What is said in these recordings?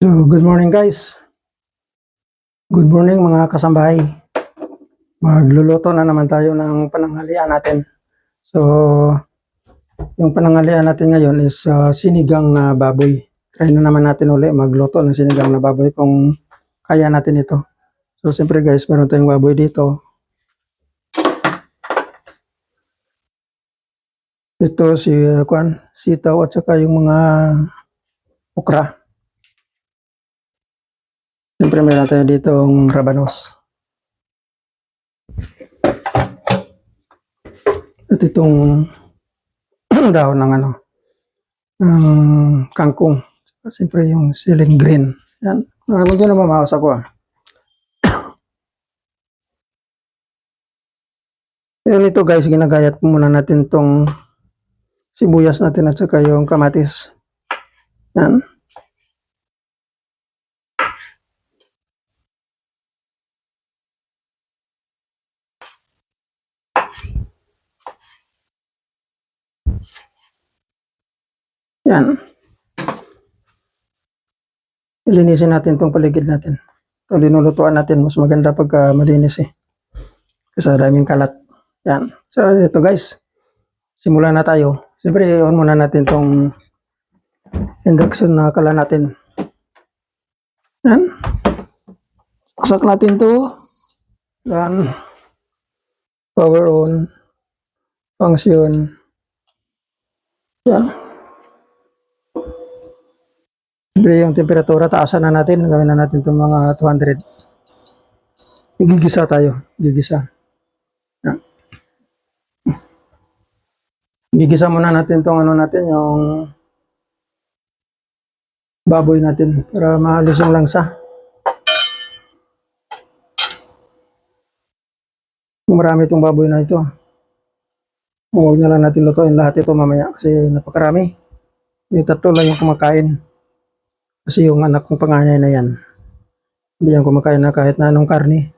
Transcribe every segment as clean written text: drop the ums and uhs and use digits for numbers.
So, good morning guys. Good morning mga kasambahay. Magluluto na naman tayo ng pananghalian natin. So, yung pananghalian natin ngayon is sinigang na baboy. Try na naman natin uli magluto ng sinigang na baboy kung kaya natin ito. So, siyempre guys, meron tayong baboy dito. Ito si sitaw at saka yung mga okra. Siyempre meron tayo dito ang rabanos. At itong dahon ng kangkong. Siyempre yung siling green. Yan. Medyo na mamawas ako . Yun ito guys, ginagayat muna natin tong sibuyas natin at saka yung kamatis. Yan. Yan. Linisin natin tong paligid natin. Ito linulutuan natin. Mas maganda pagka malinis kasi daming kalat. Yan. So ito guys. Simulan na tayo. Siyempre on muna natin tong induction na kala natin. Yan. Saksak natin to. Yan. Power on. Function. Yan. Siyempre yung temperatura, taasan na natin. Gawin na natin itong mga 200. Igigisa tayo. Igigisa. Yan. Igigisa muna natin itong yung baboy natin para maalis yung langsa. Marami itong baboy na ito. Huwag na lang natin lutuin lahat ito mamaya kasi napakarami. Yung tatlo lang yung kumakain. Kasi yung anak kong panganay na yan, hindi yan kumakain na kahit na anong karne.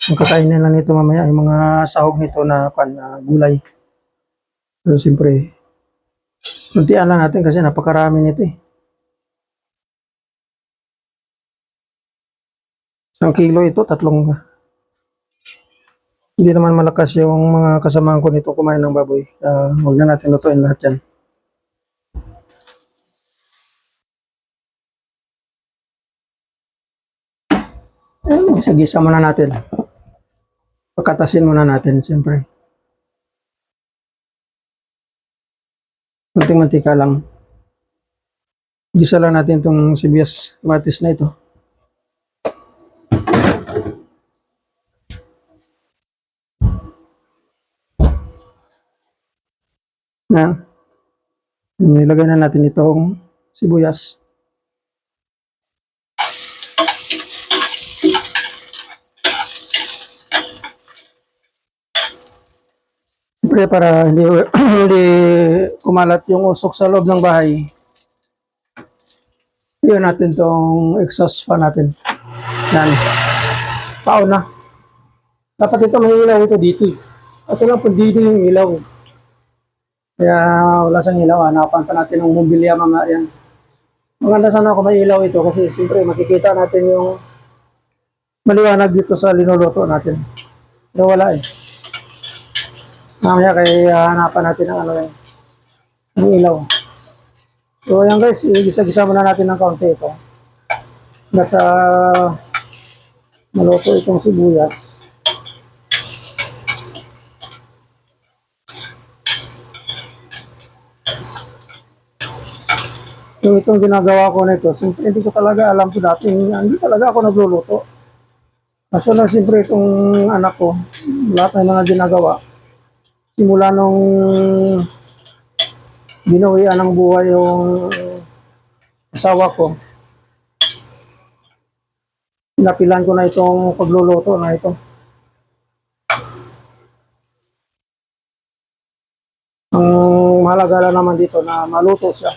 Ang kakainin lang nito mamaya ay mga sahog nito na gulay. So siyempre, kuntian lang natin kasi napakarami nito . 1 kilo ito, 3. Hindi naman malakas yung mga kasamahan ko nito kumain ng baboy. Huwag na natin lutuin lahat yan. Gisa-gisa muna natin. Pagkatasin muna natin, siyempre. Mantika lang. Gisa lang natin itong sibuyas kamatis na ito. Yan. Ilagay na natin itong sibuyas. Siyempre para hindi kumalat yung usok sa loob ng bahay. Iyon natin itong exhaust fan natin. Yan. Pao na. Dapat ito may ilaw ito dito . Kasi lang po dito yung ilaw. Kaya wala sang ilaw. Hanapan pa natin ng mobilya mga yan. Maganda sana kung may ilaw ito kasi siyempre makikita natin yung maliwanag dito sa linuluto natin. Pero wala . Mamaya kaya hanapan natin ng ilaw. So yan guys, igisa-gisa muna natin ng kaunti ito. Basta maluto itong sibuyas. So itong ginagawa ko nito, siyempre hindi ko talaga alam ko dati, hindi talaga ako nagluluto. Kaso na siyempre itong anak ko, lahat ng mga ginagawa. Simula nung binawian ng buhay yung asawa ko, napilan ko na itong pagluluto na ito. Ang mahalaga lang naman dito na maluto siya.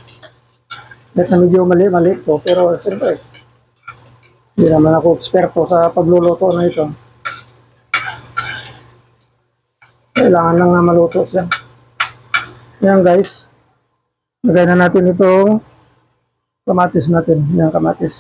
Kahit na medyo mali-mali ito, pero siyempre, hindi naman ako eksperto sa pagluluto na ito. Kailangan lang na maluto siya. Yan guys. Lagay na natin itong kamatis natin. Yan, kamatis.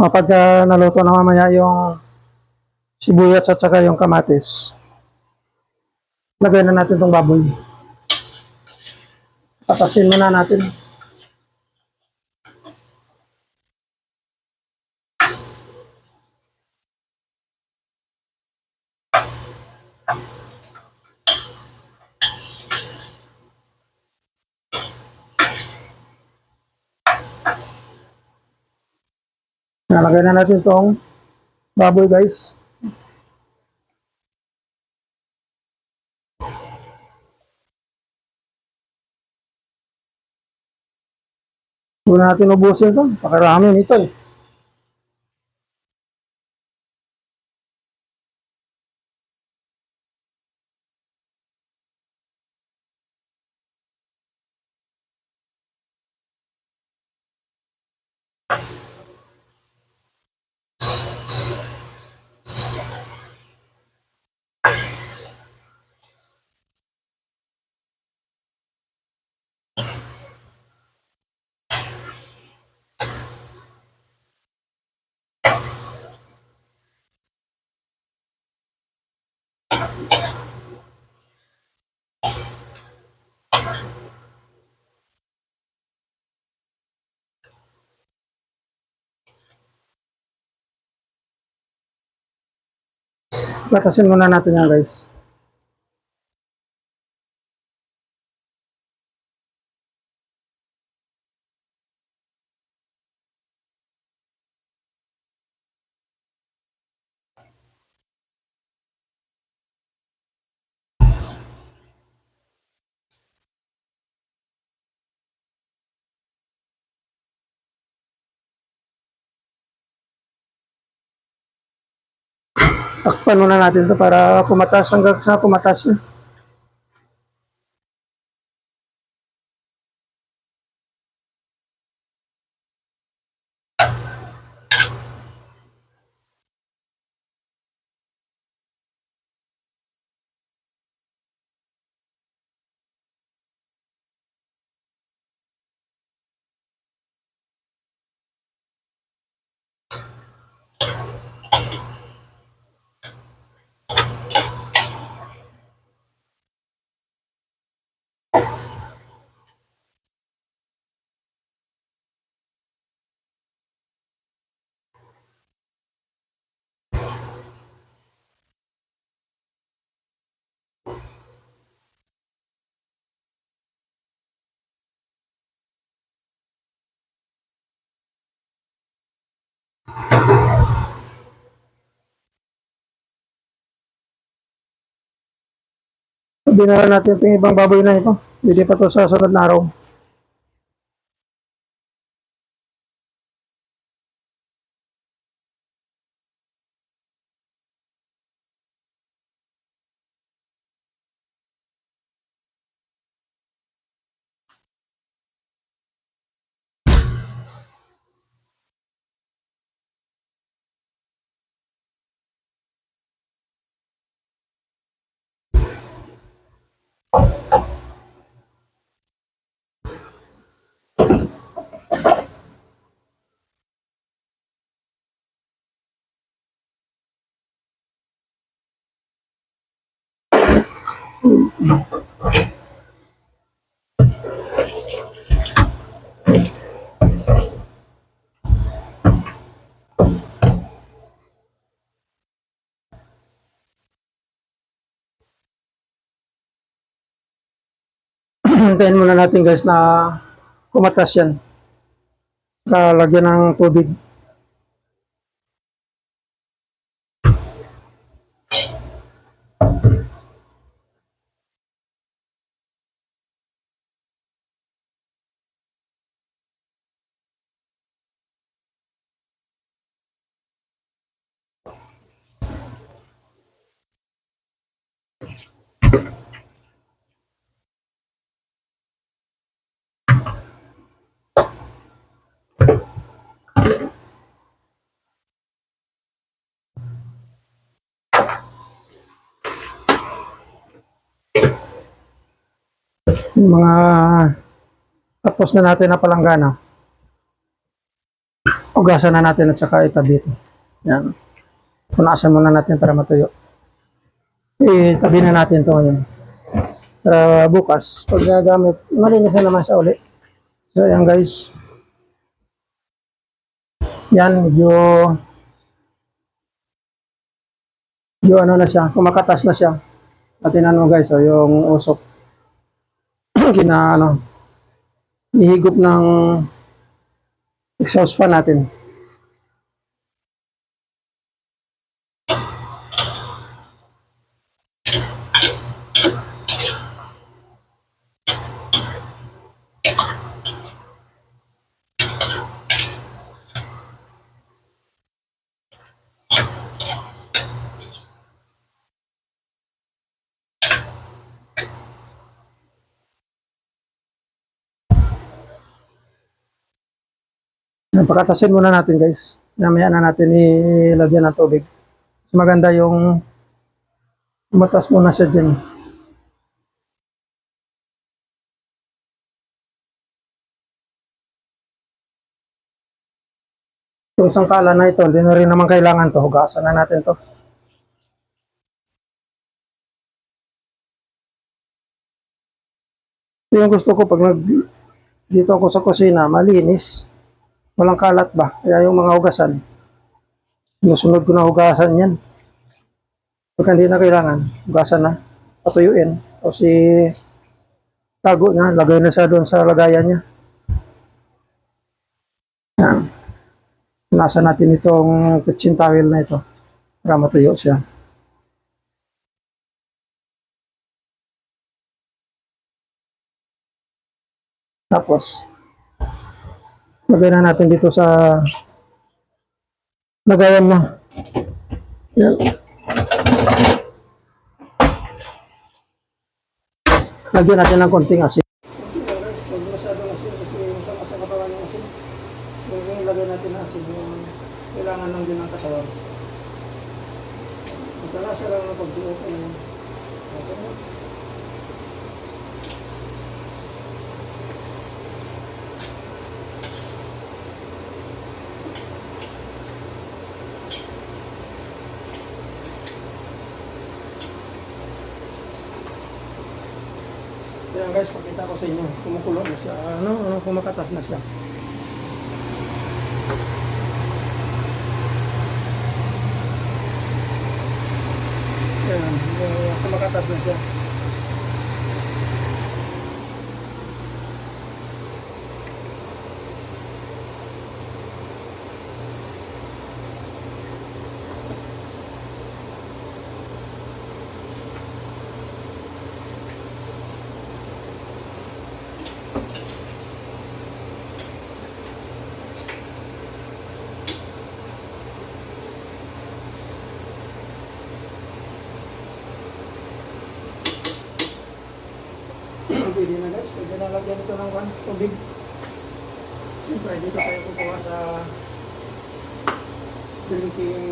Kapag naluto na mamaya yung sibuyas at saka yung kamatis, lagay na natin itong baboy. Patasin muna natin. Nalagay na natin itong baboy, guys. Huwag natin ubusin ito. Pakarami nito eh. Patasin muna natin yan, guys. Takpan muna natin ito para pumatas hanggang sa pumatas. Dinala natin itong ibang baboy na ito. Hindi pa ito sa sunod na araw. Hintayin muna natin guys na kumatas yan. Lagyan ng tubig. Yung mga tapos na natin na palanggana. Ugasan na natin at saka itabi ito. Yan. Punasan muna natin para matuyo. Itabi na natin ito ngayon. Para bukas, pag gagamit, malinis na naman siya uli. So, yan guys. Yan, medyo ano na siya, kumakatas na siya. Patinan mo guys, yung usok. Ihigop ng exhaust fan natin. Pakatasin muna natin guys. Mamaya na natin ilagyan ng tubig. Mas maganda yung matas muna siya dyan. Itong sangkala na ito, hindi na rin naman kailangan to. Hugasan na natin to. Ito yung gusto ko pag dito ako sa kusina, malinis. Walang kalat ba? Kaya yung mga hugasan, sinusunod ko na hugasan yan. Pag hindi na kailangan, hugasan na, patuyuin. O tago na, lagay na siya doon sa lagayan niya. Yan. Nasa natin itong kitchen towel na ito para matuyo siya. Tapos, lagay na natin dito sa lagayan na. Yan. Lagyan natin ng konting asin. Huwag masyadong asin kasi masama sa katawan ng asin. Yung lagay natin ng asin, yung kailangan lang din ng katawan. Magkalasa lang ng pagbuo ko ng asin. Yan guys, pakita ko sa inyo, kumukulo na siya, kumakatas na siya. Yan, kumakatas na siya. Pwede na guys, pwede na lagyan ito ng tubig. Siyempre dito tayo kukuha sa drinking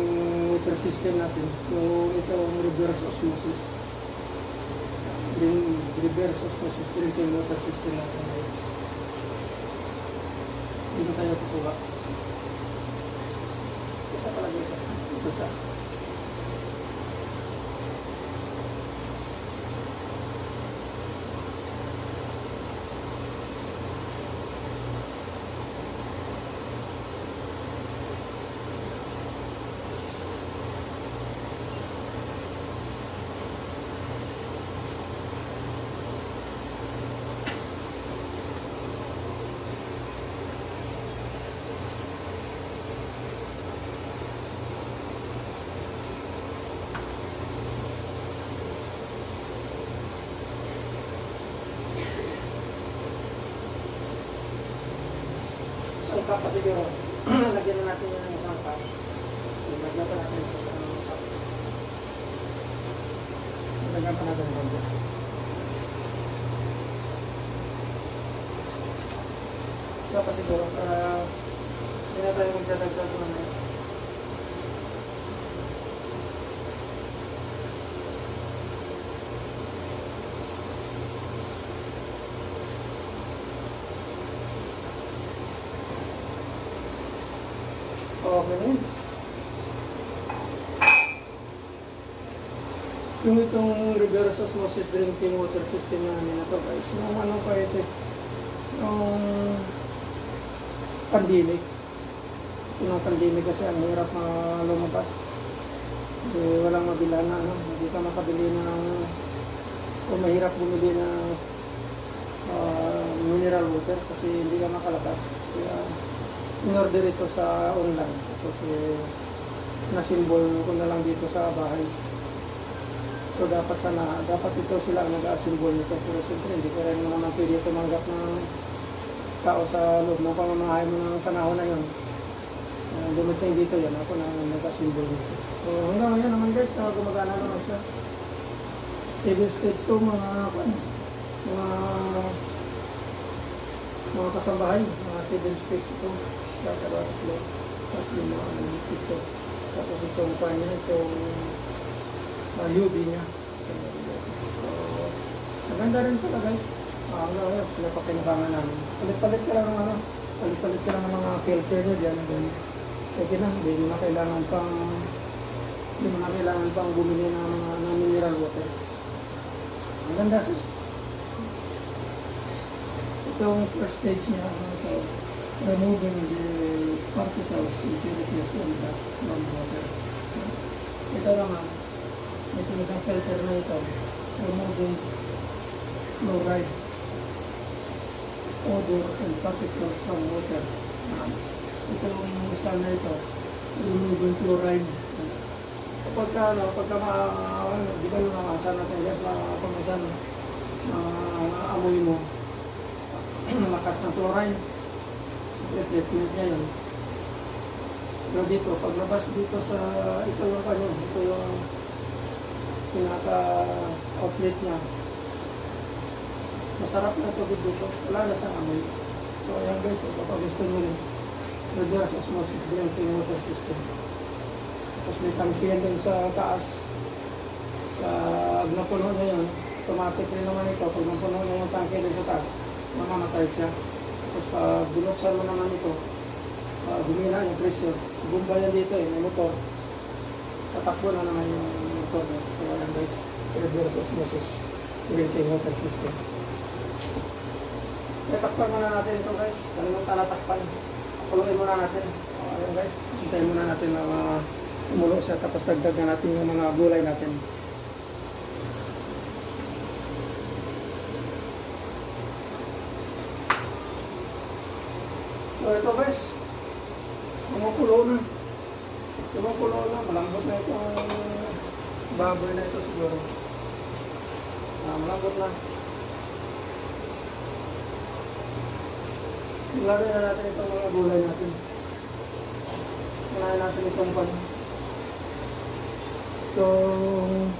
water system natin. Itong reverse osmosis. Reverse osmosis drinking water system natin guys. Dito tayo kukuha. Isa pala dito. Ito siya. isang cup pa siguro. Lagyan na natin yung isang cup. So, lagyan pa natin yung isang cup. Lagyan pa natin yung konti. Isa pa siguro para hindi na tayo magdadagdag na. Okay na yun. Yung itong reverse osmosis drinking water system namin na ito guys, yung ano pa ito, yung pandemic. Yung pandemic kasi ang hirap na lumabas. Kasi walang mabila na, no? Hindi ka makabili ng, o mahirap bumili ng mineral water kasi hindi ka makalabas. Kaya in-order ito sa online. Tapos na-symbol ko na lang dito sa bahay. So dapat ito sila ang nag-symbol nito. Pero siyempre hindi ko rin naman pwede tumanggap ng tao sa loob ng pamamahay mo ng panahon na yun. Dumating dito yan, ako na nag-symbol nito. So hanggang ngayon naman guys, gumagana naman siya. 7 states to mga kasambahay, mga 7 states ito. Tatlo mga ito. Tapos itong pan niya, itong UV niya. So, maganda rin pala guys. Pinapakinabangan namin. Palit-palit ka lang ng palit-palit ka lang ng mga filter niya dyan. Pwede na, hindi mo na kailangan pang bumili ng mineral water. Ang ganda siya. Itong first stage niya, removing the particles, impurities, and dust from water. Ito naman, ito isang filter na ito, removing fluoride, odor, and particles from water. Ito yung isa na ito, removing fluoride. Di ba yung mga asa natin, guys, mga pamasan, amoy mo, malakas ng fluoride, treatment niya yun. Pero dito, paglabas dito sa, ito yung pinaka-outlet niya. Masarap na ito dito, wala na sa amoy. So ayan guys, kapag gusto nyo rin, reverse osmosis drinking water system. Tapos may tangkihan din sa taas. Pag napuno na yun, automatic rin naman ito. Pag napuno na yung tangke din sa taas, mamamatay siya. Tapos pag binuksan mo naman ito, humina yung pressure. Bumba yan dito may motor. Tatakbo na naman yung motor. Kaya yan guys, reverse osmosis drinking water system. Takpan muna natin ito guys. Kalimutan na takpan. Kuluin muna natin. Ayan guys, hintayin muna natin na umulo siya. Tapos dagdagan natin yung mga gulay natin. So ito guys, kumukulo na. Malambot na ito. Baboy na ito siguro. Malambot na. Ilagay na natin itong mga gulay natin. Unahin natin itong itong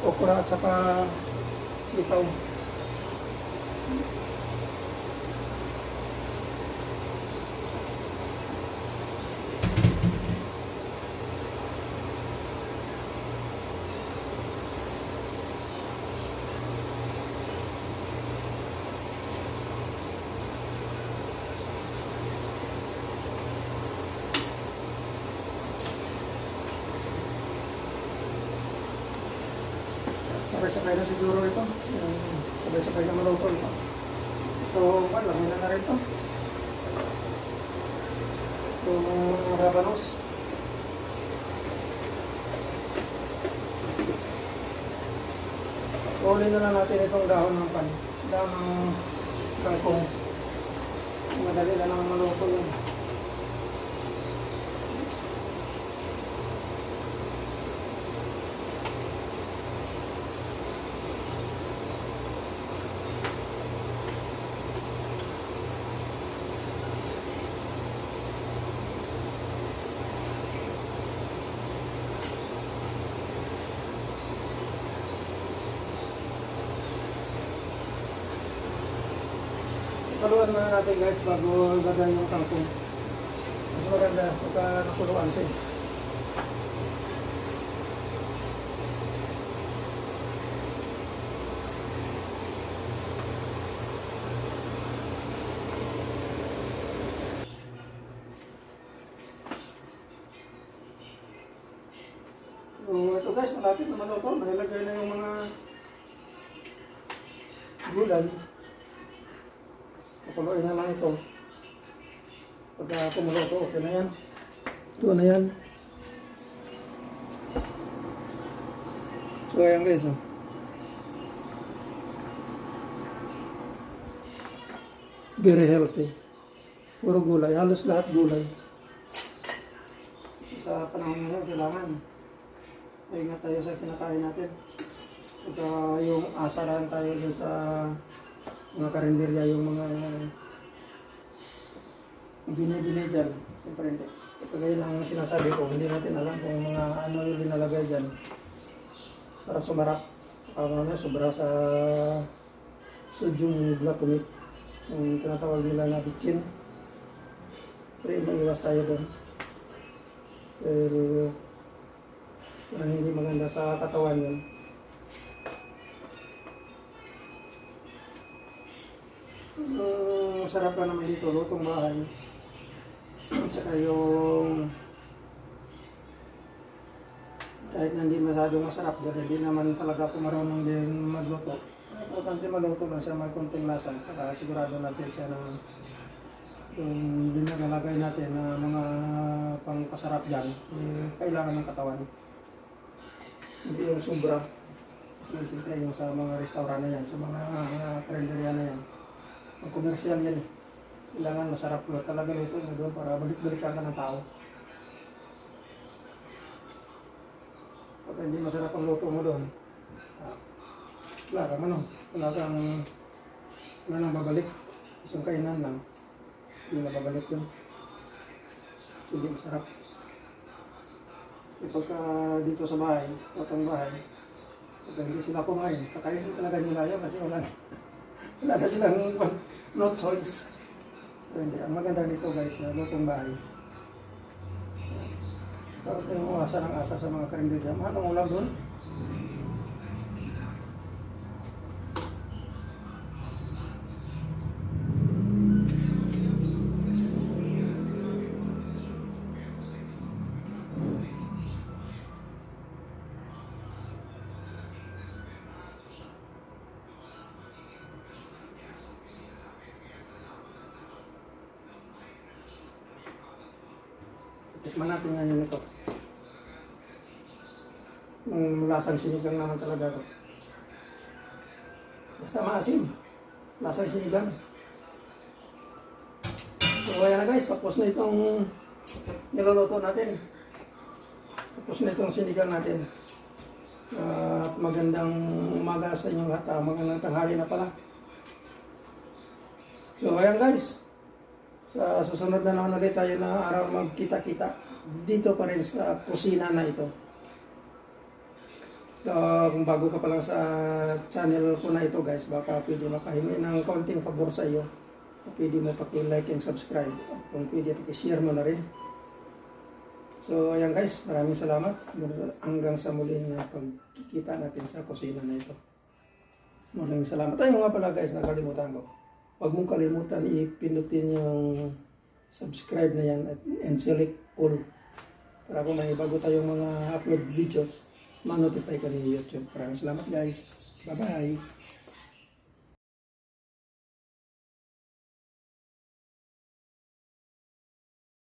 okra at saka sitaw. Sabay-sabay na siguro ito. Sabay-sabay na maluto ito. Ito, lagyan na rin ito. Itong rabanos. Uli na lang natin itong dahon ng dahon ng kangkong. Madali na lang maluto yun. Haluan na natin guys bago ilagay yung kangkong. Mas maganda pagka nakuluan siya. So ito guys, malapit naman ito. Nahilagay na yung mga gulay. Pakuloy na lang ito. Pagka kumulo ito, okay na yan. Ito na yan. So ayan guys. Oh. Very healthy. Puro gulay. Halos lahat gulay. Sa panahon ngayon, kailangan ingat tayo sa kinakain natin. Pagka yung asaran tayo dun sa mga karinderya, yung mga binibili dyan. Siyempre hindi. Kagaya ng sinasabi ko, hindi natin alam kung mga ano yung linalagay dyan para sumarap. Sobra sa sodium glutamate, yung tinatawag nila na bitchin. Pero maiwas tayo doon. Pero parang hindi maganda sa katawan yun. Sarap pa naman dito, lutong bahay. Tsaka yung kahit na hindi masyadong masarap, dahil hindi naman talaga ako marunong din magluto. Importante maluto lang siya, may konting lasa. Para sigurado natin siya na yung dinagalagay natin na mga pangkasarap dyan, kailangan ng katawan. Hindi yung sobra. Kasi siyempre yung sa mga restaurant na yan, sa mga karinderya na yan. Ang komersyal yan eh. Kailangan masarap lo talaga nito na doon para balik-balikan ka ng tao. Pag hindi masarap ang luto mo doon, wala kang ano, wala nang babalik. Isang kainan lang, hindi na babalik yun. Hindi masarap. E pagka dito sa bahay, otong bahay, pag hindi sila kumain, kakainin talaga nila yun kasi wala na silang no choice. So, hindi. Ang maganda dito guys na lutong bahay. Parang yung asa ng asa sa mga karinderya. Anong ulam doon? Tikman natin ngayon ito. Lasang sinigang naman talaga ito. Basta maasim. Lasang sinigang. So ayan na guys, tapos na itong niluluto natin. Tapos na itong sinigang natin. At magandang umaga sa inyong lahat. Magandang tanghali na pala. So ayan guys. Sa susunod na naman ulit tayo na araw magkita-kita dito pa rin sa kusina na ito. So kung bago ka pa lang sa channel ko na ito guys, baka pwede makahingi ng konting pabor sa iyo. Pwede mo paki-like and subscribe. Kung pwede paki-share mo na rin. So ayan guys, maraming salamat. Hanggang sa muling na pagkikita natin sa kusina na ito. Maraming salamat. Ayun nga pala guys, nakalimutan ko. Huwag mong kalimutan i-pinutin yung subscribe na yan and select all para kung may bago tayong mga upload videos, ma-notify ka ni YouTube. Maraming salamat guys. Bye-bye.